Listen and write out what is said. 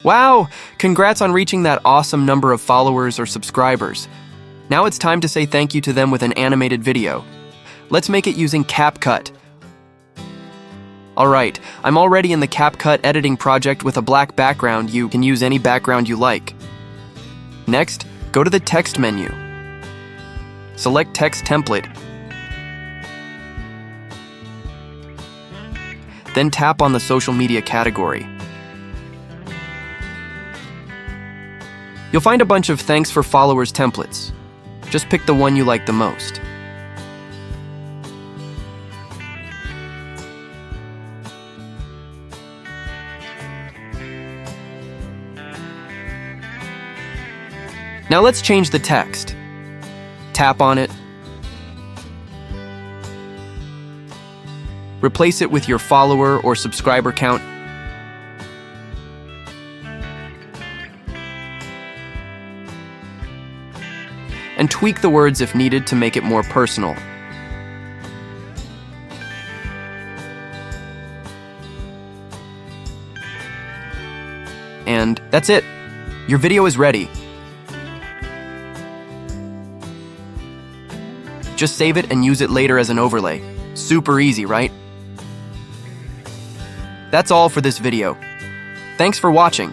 Wow! Congrats on reaching that awesome number of followers or subscribers. Now it's time to say thank you to them with an animated video. Let's make it using CapCut. Alright, I'm already in the CapCut editing project with a black background. You can use any background you like. Next, go to the text menu. Select text template. Then tap on the social media category. You'll find a bunch of thanks for followers templates. Just pick the one you like the most. Now let's change the text. Tap on it. Replace it with your follower or subscriber count. And tweak the words if needed to make it more personal. And that's it. Your video is ready. Just save it and use it later as an overlay. Super easy, right? That's all for this video. Thanks for watching.